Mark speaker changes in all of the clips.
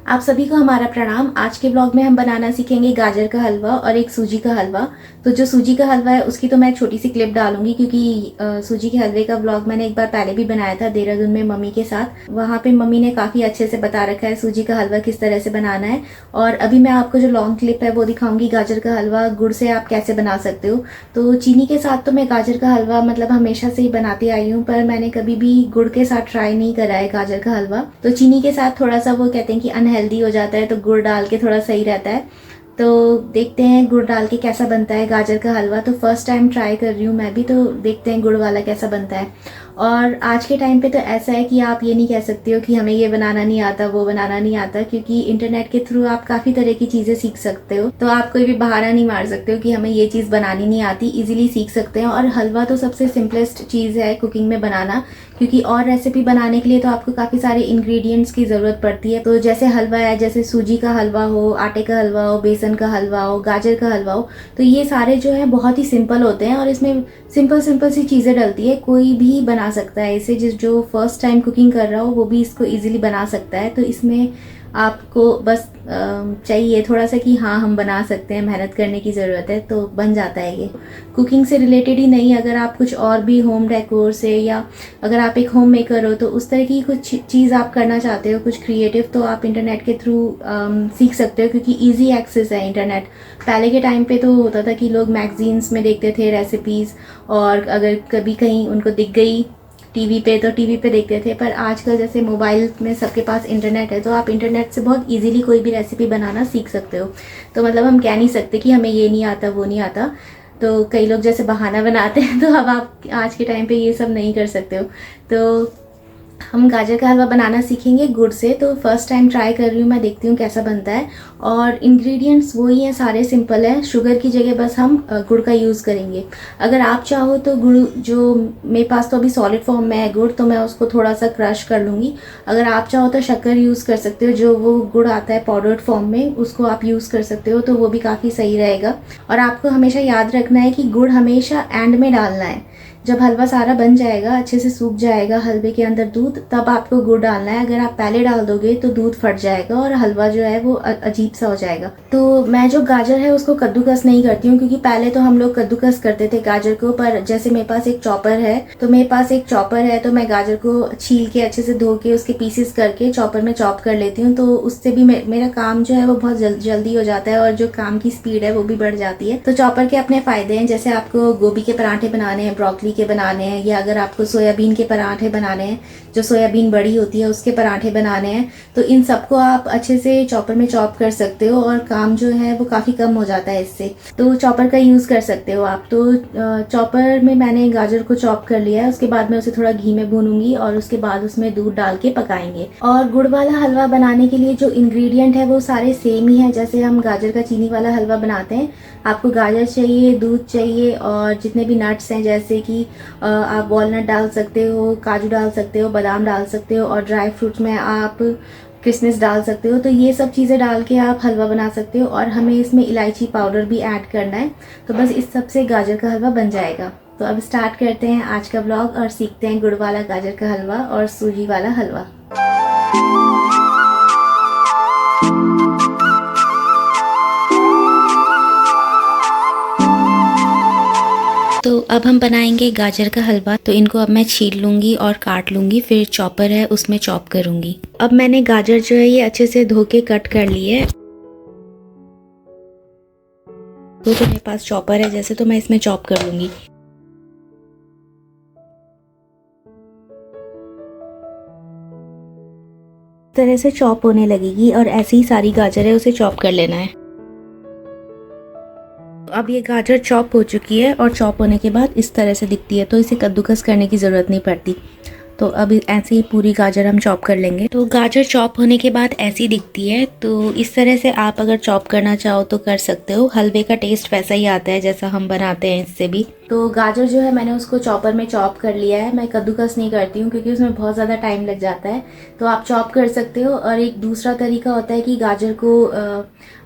Speaker 1: आप सभी को हमारा प्रणाम। आज के ब्लॉग में हम बनाना सीखेंगे गाजर का हलवा और एक सूजी का हलवा। तो जो सूजी का हलवा है उसकी तो मैं छोटी सी क्लिप डालूंगी, क्योंकि सूजी के हलवे का ब्लॉग मैंने एक बार पहले भी बनाया था देहरादून में मम्मी के साथ। वहाँ पे मम्मी ने काफ़ी अच्छे से बता रखा है सूजी का हलवा किस तरह से बनाना है। और अभी मैं आपको जो लॉन्ग क्लिप है वो दिखाऊंगी गाजर का हलवा गुड़ से आप कैसे बना सकते हो। तो चीनी के साथ तो मैं गाजर का हलवा मतलब हमेशा से ही बनाती आई हूँ, पर मैंने कभी भी गुड़ के साथ ट्राई नहीं करा है गाजर का हलवा। तो चीनी के साथ थोड़ा सा वो कहते हैं कि अनहेल्दी हो जाता है, तो गुड़ डाल के थोड़ा सही रहता है। तो देखते हैं गुड़ डाल के कैसा बनता है गाजर का हलवा। तो फर्स्ट टाइम ट्राई कर रही हूँ मैं भी, तो देखते हैं गुड़ वाला कैसा बनता है। और आज के टाइम पे तो ऐसा है कि आप ये नहीं कह सकते हो कि हमें ये बनाना नहीं आता वो बनाना नहीं आता, क्योंकि इंटरनेट के थ्रू आप काफ़ी तरह की चीज़ें सीख सकते हो। तो आप कोई भी बहाना नहीं मार सकते हो कि हमें ये चीज़ बनानी नहीं आती, इजीली सीख सकते हैं। और हलवा तो सबसे सिंपलेस्ट चीज़ है कुकिंग में बनाना, क्योंकि और रेसिपी बनाने के लिए तो आपको काफ़ी सारे इंग्रेडिएंट्स की ज़रूरत पड़ती है। तो जैसे हलवा है, जैसे सूजी का हलवा हो, आटे का हलवा हो, बेसन का हलवा हो, गाजर का हलवा हो, तो ये सारे जो है बहुत ही सिंपल होते हैं और इसमें सिंपल सिंपल सी चीज़ें डलती है। कोई भी बना सकता है इसे, जो फर्स्ट टाइम कुकिंग कर रहा हो वो भी इसको इजीली बना सकता है। तो इसमें आपको बस चाहिए थोड़ा सा कि हाँ हम बना सकते हैं, मेहनत करने की ज़रूरत है, तो बन जाता है ये। कुकिंग से रिलेटेड ही नहीं, अगर आप कुछ और भी होम डेकोर से, या अगर आप एक होम मेकर हो तो उस तरह की कुछ चीज़ आप करना चाहते हो, कुछ क्रिएटिव, तो आप इंटरनेट के थ्रू सीख सकते हो, क्योंकि ईजी एक्सेस है इंटरनेट। पहले के टाइम पे तो होता था कि लोग मैगजीन्स में देखते थे रेसिपीज़, और अगर कभी कहीं उनको दिख गई टीवी पे तो टीवी पे देखते थे। पर आजकल जैसे मोबाइल में सबके पास इंटरनेट है, तो आप इंटरनेट से बहुत इजीली कोई भी रेसिपी बनाना सीख सकते हो। तो मतलब हम कह नहीं सकते कि हमें ये नहीं आता वो नहीं आता। तो कई लोग जैसे बहाना बनाते हैं, तो अब आप आज के टाइम पे ये सब नहीं कर सकते हो। तो हम गाजर का हलवा बनाना सीखेंगे गुड़ से। तो फर्स्ट टाइम ट्राई कर रही हूँ मैं, देखती हूँ कैसा बनता है। और इंग्रेडिएंट्स वही हैं, सारे सिंपल हैं। शुगर की जगह बस हम गुड़ का यूज़ करेंगे। अगर आप चाहो तो गुड़, जो मेरे पास तो अभी सॉलिड फॉर्म में है गुड़, तो मैं उसको थोड़ा सा क्रश कर लूँगी। अगर आप चाहो तो शक्कर यूज़ कर सकते हो, जो वो गुड़ आता है पाउडर्ड फॉर्म में, उसको आप यूज़ कर सकते हो, तो वो भी काफ़ी सही रहेगा। और आपको हमेशा याद रखना है कि गुड़ हमेशा एंड में डालना है। जब हलवा सारा बन जाएगा, अच्छे से सूख जाएगा हलवे के अंदर दूध, तब आपको गुड़ डालना है। अगर आप पहले डाल दोगे तो दूध फट जाएगा और हलवा जो है वो अजीब सा हो जाएगा। तो मैं जो गाजर है उसको कद्दूकस नहीं करती हूँ, क्योंकि पहले तो हम लोग कद्दूकस करते थे गाजर को। पर जैसे मेरे पास एक चॉपर है, तो मैं गाजर को छील के अच्छे से धो के उसके पीसेस करके चॉपर में चॉप कर लेती हूँ। तो उससे भी मेरा काम जो है वो बहुत जल्दी हो जाता है, और जो काम की स्पीड है वो भी बढ़ जाती है। तो चॉपर के अपने फ़ायदे हैं, जैसे आपको गोभी के पराठे बनाने हैं, ब्रोकली के बनाने हैं, या अगर आपको सोयाबीन के पराठे बनाने हैं, जो सोयाबीन बड़ी होती है उसके पराठे बनाने हैं, तो इन सबको आप अच्छे से चॉपर में चॉप कर सकते हो, और काम जो है वो काफ़ी कम हो जाता है इससे। तो चॉपर का यूज़ कर सकते हो आप। तो चॉपर में मैंने गाजर को चॉप कर लिया है, उसके बाद मैं उसे थोड़ा घी में भूनूंगी, और उसके बाद उसमें दूध डाल के पकाएंगे। और गुड़ वाला हलवा बनाने के लिए जो इंग्रेडिएंट है वो सारे सेम ही है, जैसे हम गाजर का चीनी वाला हलवा बनाते हैं। आपको गाजर चाहिए, दूध चाहिए, और जितने भी नट्स हैं, जैसे कि आप वॉलनट डाल सकते हो, काजू डाल सकते हो, बादाम डाल सकते हो, और ड्राई फ्रूट्स में आप किशमिश डाल सकते हो। तो ये सब चीज़ें डाल के आप हलवा बना सकते हो, और हमें इसमें इलायची पाउडर भी ऐड करना है। तो बस इस सब से गाजर का हलवा बन जाएगा। तो अब स्टार्ट करते हैं आज का ब्लॉग और सीखते हैं गुड़ वाला गाजर का हलवा और सूजी वाला हलवा। तो अब हम बनाएंगे गाजर का हलवा। तो इनको अब मैं छील लूँगी और काट लूँगी, फिर चॉपर है उसमें चॉप करूँगी। अब मैंने गाजर जो है ये अच्छे से धो के कट कर ली है। तो मेरे पास चॉपर है जैसे, तो मैं इसमें चॉप कर लूँगी। इस तरह से चॉप होने लगेगी, और ऐसी ही सारी गाजर है उसे चॉप कर लेना है। अब ये गाजर चॉप हो चुकी है, और चॉप होने के बाद इस तरह से दिखती है, तो इसे कद्दूकस करने की ज़रूरत नहीं पड़ती। तो अब ऐसे ही पूरी गाजर हम चॉप कर लेंगे। तो गाजर चॉप होने के बाद ऐसी दिखती है। तो इस तरह से आप अगर चॉप करना चाहो तो कर सकते हो। हलवे का टेस्ट वैसा ही आता है जैसा हम बनाते हैं इससे भी। तो गाजर जो है मैंने उसको चॉपर में चॉप कर लिया है। मैं कद्दूकस नहीं करती हूँ क्योंकि उसमें बहुत ज़्यादा टाइम लग जाता है, तो आप चॉप कर सकते हो। और एक दूसरा तरीका होता है कि गाजर को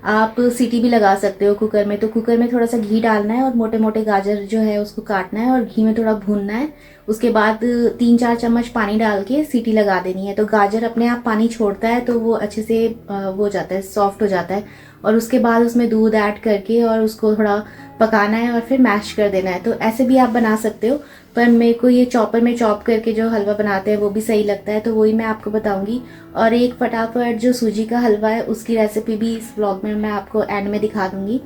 Speaker 1: आप सीटी भी लगा सकते हो कुकर में। तो कुकर में थोड़ा सा घी डालना है और मोटे मोटे गाजर जो है उसको काटना है और घी में थोड़ा भूनना है। उसके बाद 3-4 चम्मच पानी डाल के सीटी लगा देनी है। तो गाजर अपने आप पानी छोड़ता है तो वो अच्छे से वो हो जाता है, सॉफ्ट हो जाता है। और उसके बाद उसमें दूध ऐड करके और उसको थोड़ा पकाना है और फिर मैश कर देना है। तो ऐसे भी आप बना सकते हो, पर मेरे को ये चॉपर में चॉप करके जो हलवा बनाते हैं वो भी सही लगता है, तो वही मैं आपको बताऊंगी। और एक फटाफट जो सूजी का हलवा है उसकी रेसिपी भी इस व्लॉग में मैं आपको एंड में दिखा दूंगी।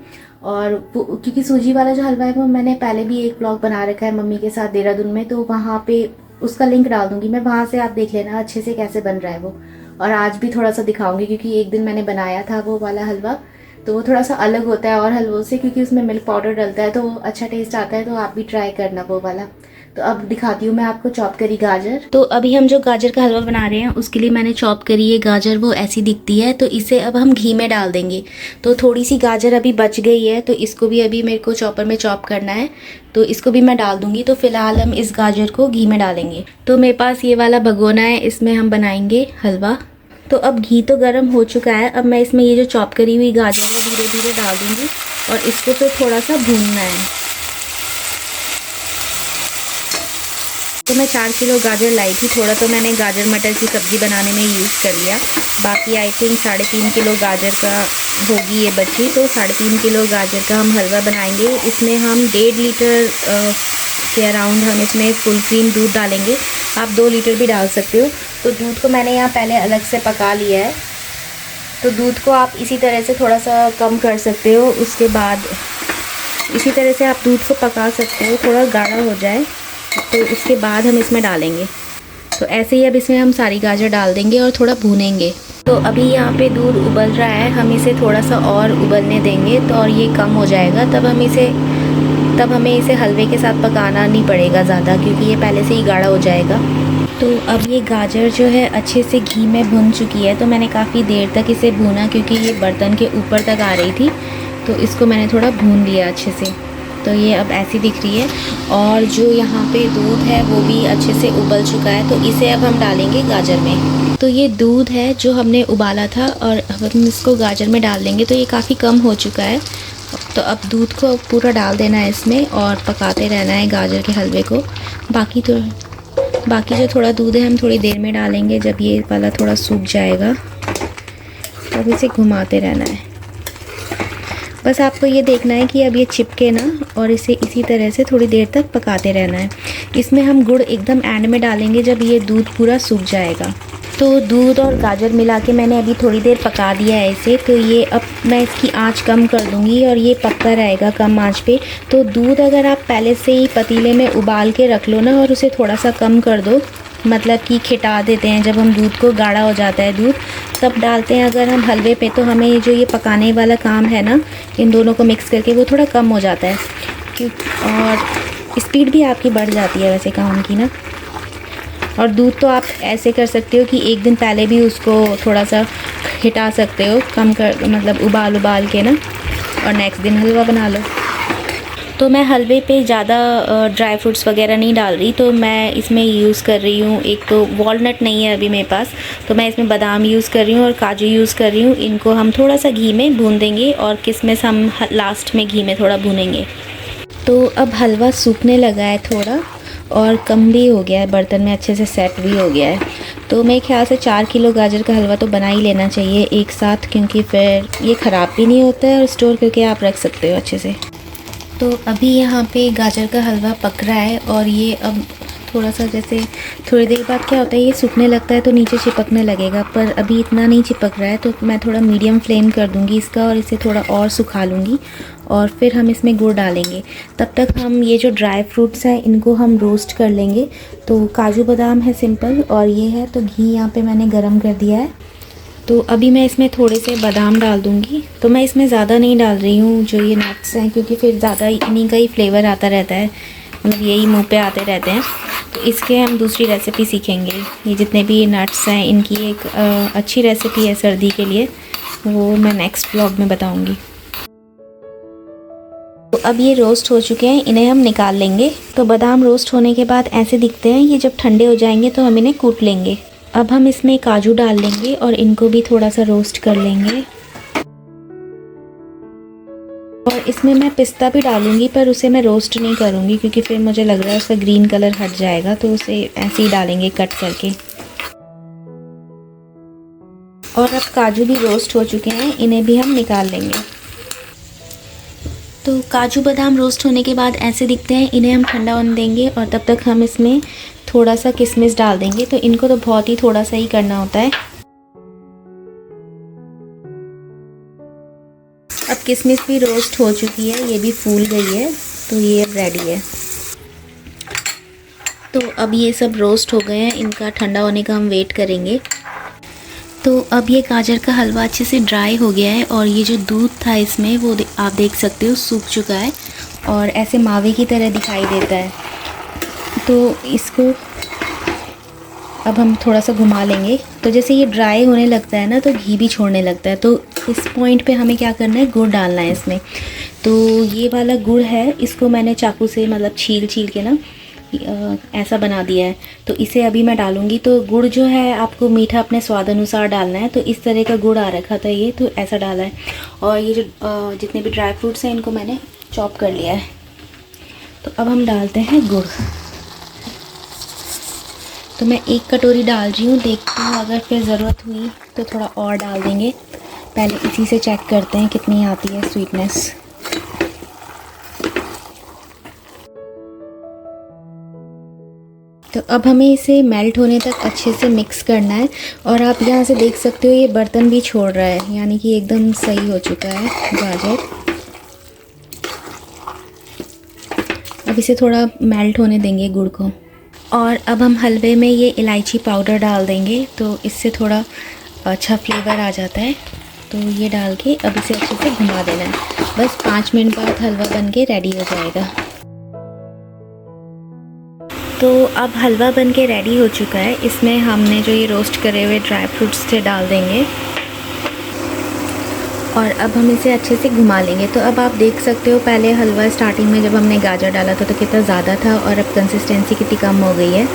Speaker 1: और क्योंकि सूजी वाला जो हलवा है वो मैंने पहले भी एक व्लॉग बना रखा है मम्मी के साथ देहरादून में, तो वहाँ पे उसका लिंक डाल दूंगी मैं, वहाँ से आप देख लेना अच्छे से कैसे बन रहा है वो। और आज भी थोड़ा सा दिखाऊंगी क्योंकि एक दिन मैंने बनाया था वो वाला हलवा, तो वो थोड़ा सा अलग होता है और हलवों से, क्योंकि उसमें मिल्क पाउडर डलता है तो अच्छा टेस्ट आता है। तो आप भी ट्राई करना वो वाला। तो अब दिखाती हूँ मैं आपको चॉप करी गाजर। तो अभी हम जो गाजर का हलवा बना रहे हैं उसके लिए मैंने चॉप करी है गाजर, वो ऐसी दिखती है। तो इसे अब हम घी में डाल देंगे। तो थोड़ी सी गाजर अभी बच गई है तो इसको भी अभी मेरे को चॉपर में चॉप करना है, तो इसको भी मैं डाल दूंगी। तो फिलहाल हम इस गाजर को घी में डालेंगे। तो मेरे पास ये वाला भगोना है, इसमें हम बनाएंगे हलवा। तो अब घी तो गर्म हो चुका है, अब मैं इसमें ये जो चॉप करी हुई गाजर है धीरे धीरे डाल दूंगी और इसको फिर थोड़ा सा भूनना है। तो मैं 4 किलो गाजर लाई थी, थोड़ा तो मैंने गाजर मटर की सब्ज़ी बनाने में यूज़ कर लिया। बाकी आई थिंक 3.5 किलो गाजर का होगी ये बची। तो 3.5 किलो गाजर का हम हलवा बनाएंगे। इसमें हम 1.5 लीटर के अराउंड हम इसमें फुल क्रीम दूध डालेंगे। आप 2 लीटर भी डाल सकते हो। तो दूध को मैंने यहाँ पहले अलग से पका लिया है। तो दूध को आप इसी तरह से थोड़ा सा कम कर सकते हो। उसके बाद इसी तरह से आप दूध को पका सकते हो, थोड़ा गाढ़ा हो जाए तो उसके बाद हम इसमें डालेंगे। तो ऐसे ही अब इसमें हम सारी गाजर डाल देंगे और थोड़ा भूनेंगे। तो अभी यहाँ पे दूध उबल रहा है, हम इसे थोड़ा सा और उबलने देंगे तो और ये कम हो जाएगा। तब हमें इसे हलवे के साथ पकाना नहीं पड़ेगा ज़्यादा, क्योंकि ये पहले से ही गाढ़ा हो जाएगा। तो अब ये गाजर जो है अच्छे से घी में भुन चुकी है। तो मैंने काफ़ी देर तक इसे भूना क्योंकि ये बर्तन के ऊपर तक आ रही थी, तो इसको मैंने थोड़ा भून लिया अच्छे से। तो ये अब ऐसी दिख रही है। और जो यहाँ पे दूध है वो भी अच्छे से उबल चुका है, तो इसे अब हम डालेंगे गाजर में। तो ये दूध है जो हमने उबाला था और हम इसको गाजर में डाल देंगे। तो ये काफ़ी कम हो चुका है। तो अब दूध को पूरा डाल देना है इसमें और पकाते रहना है गाजर के हलवे को। बाकी जो थोड़ा दूध है हम थोड़ी देर में डालेंगे, जब ये वाला थोड़ा सूख जाएगा। अब इसे घुमाते रहना है। बस आपको ये देखना है कि अब ये चिपके ना, और इसे इसी तरह से थोड़ी देर तक पकाते रहना है। इसमें हम गुड़ एकदम एंड में डालेंगे जब ये दूध पूरा सूख जाएगा। तो दूध और गाजर मिला के मैंने अभी थोड़ी देर पका दिया है इसे। तो ये अब मैं इसकी आंच कम कर दूंगी और ये पकता रहेगा कम आंच पे। तो दूध अगर आप पहले से ही पतीले में उबाल के रख लो ना और उसे थोड़ा सा कम कर दो, मतलब कि खिटा देते हैं जब हम दूध को, गाढ़ा हो जाता है दूध तब डालते हैं अगर हम हलवे पे, तो हमें जो ये पकाने वाला काम है ना इन दोनों को मिक्स करके वो थोड़ा कम हो जाता है। और स्पीड भी आपकी बढ़ जाती है वैसे काम की ना। और दूध तो आप ऐसे कर सकते हो कि एक दिन पहले भी उसको थोड़ा सा हिटा सकते हो, कम कर, मतलब उबाल के ना, और नेक्स्ट दिन हलवा बना लो। तो मैं हलवे पे ज़्यादा ड्राई फ्रूट्स वगैरह नहीं डाल रही। तो मैं इसमें यूज़ कर रही हूँ, एक तो वॉलनट नहीं है अभी मेरे पास, तो मैं इसमें बादाम यूज़ कर रही हूँ और काजू यूज़ कर रही हूँ। इनको हम थोड़ा सा घी में भून देंगे और किशमिश हम लास्ट में घी में थोड़ा भूनेंगे। तो अब हलवा सूखने लगा है थोड़ा और कम भी हो गया है, बर्तन में अच्छे से सेट भी हो गया है। तो मेरे ख्याल से 4 किलो गाजर का हलवा तो बना ही लेना चाहिए एक साथ, क्योंकि फिर ये ख़राब भी नहीं होता है और स्टोर करके आप रख सकते हो अच्छे से। तो अभी यहाँ पे गाजर का हलवा पक रहा है और ये अब थोड़ा सा, जैसे थोड़ी देर बाद क्या होता है ये सूखने लगता है तो नीचे चिपकने लगेगा, पर अभी इतना नहीं चिपक रहा है। तो मैं थोड़ा मीडियम फ्लेम कर दूँगी इसका और इसे थोड़ा और सुखा लूँगी और फिर हम इसमें गुड़ डालेंगे। तब तक हम ये जो ड्राई फ्रूट्स हैं इनको हम रोस्ट कर लेंगे। तो काजू बादाम है सिंपल, और ये है तो घी यहाँ पे मैंने गरम कर दिया है। तो अभी मैं इसमें थोड़े से बादाम डाल दूँगी। तो मैं इसमें ज़्यादा नहीं डाल रही हूँ जो ये नट्स हैं, क्योंकि फिर ज़्यादा इन्हीं का ही फ्लेवर आता रहता है, मतलब यही मुंह पे आते रहते हैं। तो इसके हम दूसरी रेसिपी सीखेंगे। ये जितने भी नट्स हैं इनकी एक अच्छी रेसिपी है सर्दी के लिए, वो मैं नेक्स्ट व्लॉग में बताऊँगी। तो अब ये रोस्ट हो चुके हैं, इन्हें हम निकाल लेंगे। तो बादाम रोस्ट होने के बाद ऐसे दिखते हैं। ये जब ठंडे हो जाएंगे तो हम इन्हें कूट लेंगे। अब हम इसमें काजू डाल लेंगे और इनको भी थोड़ा सा रोस्ट कर लेंगे। और इसमें मैं पिस्ता भी डालूंगी, पर उसे मैं रोस्ट नहीं करूंगी क्योंकि फिर मुझे लग रहा है उसका ग्रीन कलर हट जाएगा, तो उसे ऐसे ही डालेंगे कट करके। और अब काजू भी रोस्ट हो चुके हैं, इन्हें भी हम निकाल लेंगे। तो काजू बादाम रोस्ट होने के बाद ऐसे दिखते हैं, इन्हें हम ठंडा होने देंगे और तब तक हम इसमें थोड़ा सा किशमिश डाल देंगे। तो इनको तो बहुत ही थोड़ा सा ही करना होता है। अब किशमिश भी रोस्ट हो चुकी है, ये भी फूल गई है, तो ये अब रेडी है। तो अब ये सब रोस्ट हो गए हैं, इनका ठंडा होने का हम वेट करेंगे। तो अब ये गाजर का हलवा अच्छे से ड्राई हो गया है और ये जो दूध था इसमें वो आप देख सकते हो सूख चुका है और ऐसे मावे की तरह दिखाई देता है। तो इसको अब हम थोड़ा सा घुमा लेंगे। तो जैसे ये ड्राई होने लगता है ना, तो घी भी छोड़ने लगता है। तो इस पॉइंट पे हमें क्या करना है, गुड़ डालना है इसमें। तो ये वाला गुड़ है, इसको मैंने चाकू से मतलब छील के ना ऐसा बना दिया है। तो इसे अभी मैं डालूंगी। तो गुड़ जो है आपको मीठा अपने स्वाद अनुसार डालना है। तो इस तरह का गुड़ आ रखा था ये, तो ऐसा डाला है। और ये जो जितने भी ड्राई फ्रूट्स हैं इनको मैंने चॉप कर लिया है। तो अब हम डालते हैं गुड़। तो मैं 1 कटोरी डाल रही हूँ, देखती हूँ अगर फिर ज़रूरत हुई तो थोड़ा और डाल देंगे। पहले इसी से चेक करते हैं कितनी आती है स्वीटनेस। तो अब हमें इसे मेल्ट होने तक अच्छे से मिक्स करना है। और आप यहाँ से देख सकते हो ये बर्तन भी छोड़ रहा है, यानी कि एकदम सही हो चुका है गाजर। अब इसे थोड़ा मेल्ट होने देंगे गुड़ को। और अब हम हलवे में ये इलायची पाउडर डाल देंगे, तो इससे थोड़ा अच्छा फ्लेवर आ जाता है। तो ये डाल के अब इसे अच्छे से घुमा देना है। बस 5 मिनट बाद हलवा बन के रेडी हो जाएगा। तो अब हलवा बन के रेडी हो चुका है। इसमें हमने जो ये रोस्ट करे हुए ड्राई फ्रूट्स थे डाल देंगे और अब हम इसे अच्छे से घुमा लेंगे। तो अब आप देख सकते हो पहले हलवा स्टार्टिंग में जब हमने गाजर डाला था तो कितना ज़्यादा था और अब कंसिस्टेंसी कितनी कम हो गई है।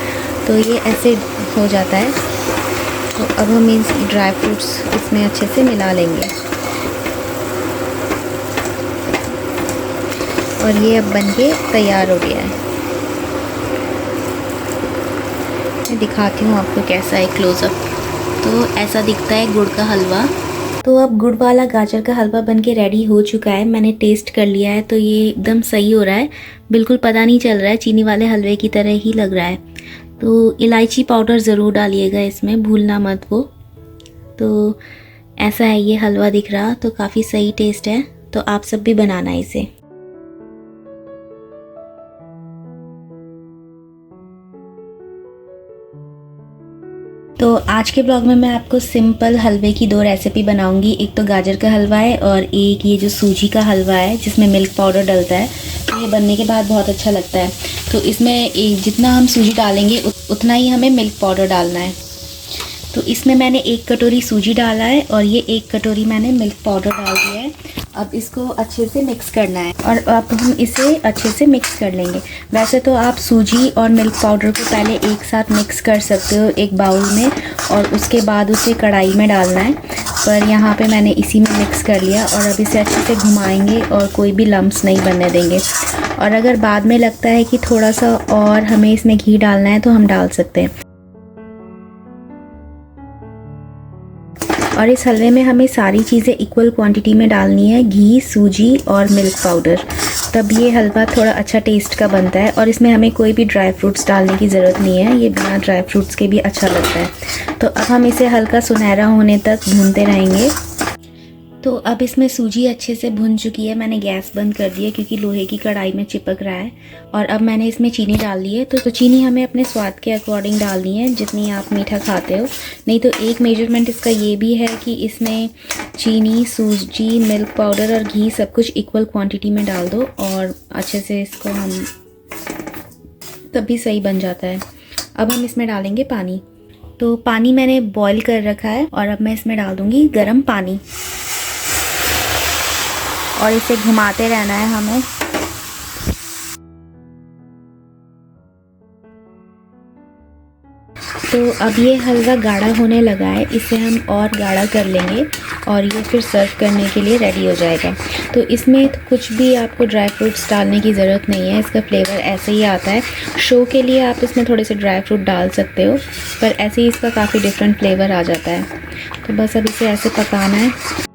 Speaker 1: तो ये ऐसे हो जाता है। तो अब हम इन ड्राई फ्रूट्स इसमें अच्छे से मिला लेंगे और ये अब बन के तैयार हो गया है। मैं दिखाती हूँ आपको कैसा है क्लोज़अप। तो ऐसा दिखता है गुड़ का हलवा। तो अब गुड़ वाला गाजर का हलवा बनके रेडी हो चुका है। मैंने टेस्ट कर लिया है, तो ये एकदम सही हो रहा है, बिल्कुल पता नहीं चल रहा है, चीनी वाले हलवे की तरह ही लग रहा है। तो इलायची पाउडर ज़रूर डालिएगा इसमें, भूलना मत वो। तो ऐसा है ये हलवा दिख रहा, तो काफ़ी सही टेस्ट है। तो आप सब भी बनाना इसे। तो आज के ब्लॉग में मैं आपको सिंपल हलवे की 2 रेसिपी बनाऊंगी। एक तो गाजर का हलवा है और एक ये जो सूजी का हलवा है जिसमें मिल्क पाउडर डलता है। तो ये बनने के बाद बहुत अच्छा लगता है। तो इसमें जितना हम सूजी डालेंगे उतना ही हमें मिल्क पाउडर डालना है। तो इसमें मैंने 1 कटोरी सूजी डाला है और ये 1 कटोरी मैंने मिल्क पाउडर डाल दिया है। अब इसको अच्छे से मिक्स करना है और अब हम इसे अच्छे से मिक्स कर लेंगे। वैसे तो आप सूजी और मिल्क पाउडर को पहले एक साथ मिक्स कर सकते हो एक बाउल में और उसके बाद उसे कढ़ाई में डालना है, पर यहाँ पे मैंने इसी में मिक्स कर लिया। और अब इसे अच्छे से घुमाएंगे और कोई भी लम्प्स नहीं बनने देंगे। और अगर बाद में लगता है कि थोड़ा सा और हमें इसमें घी डालना है तो हम डाल सकते हैं। और इस हलवे में हमें सारी चीज़ें इक्वल क्वांटिटी में डालनी है, घी, सूजी और मिल्क पाउडर, तब ये हलवा थोड़ा अच्छा टेस्ट का बनता है। और इसमें हमें कोई भी ड्राई फ्रूट्स डालने की ज़रूरत नहीं है, ये बिना ड्राई फ्रूट्स के भी अच्छा लगता है। तो अब हम इसे हल्का सुनहरा होने तक भूनते रहेंगे। तो अब इसमें सूजी अच्छे से भुन चुकी है, मैंने गैस बंद कर दिया क्योंकि लोहे की कढ़ाई में चिपक रहा है। और अब मैंने इसमें चीनी डाल ली है। तो चीनी हमें अपने स्वाद के अकॉर्डिंग डालनी है, जितनी आप मीठा खाते हो। नहीं तो एक मेजरमेंट इसका ये भी है कि इसमें चीनी, सूजी, मिल्क पाउडर और घी सब कुछ इक्वल क्वांटिटी में डाल दो और अच्छे से इसको हम तभी सही बन जाता है। अब हम इसमें डालेंगे पानी। तो पानी मैंने बॉईल कर रखा है और अब मैं इसमें डाल दूँगी गर्म पानी और इसे घुमाते रहना है हमें। तो अब ये हलवा गाढ़ा होने लगा है, इसे हम और गाढ़ा कर लेंगे और ये फिर सर्व करने के लिए रेडी हो जाएगा। तो इसमें तो कुछ भी आपको ड्राई फ्रूट्स डालने की ज़रूरत नहीं है, इसका फ्लेवर ऐसे ही आता है। शो के लिए आप इसमें थोड़े से ड्राई फ्रूट डाल सकते हो, पर ऐसे ही इसका काफ़ी डिफरेंट फ्लेवर आ जाता है। तो बस अब इसे ऐसे पकाना है।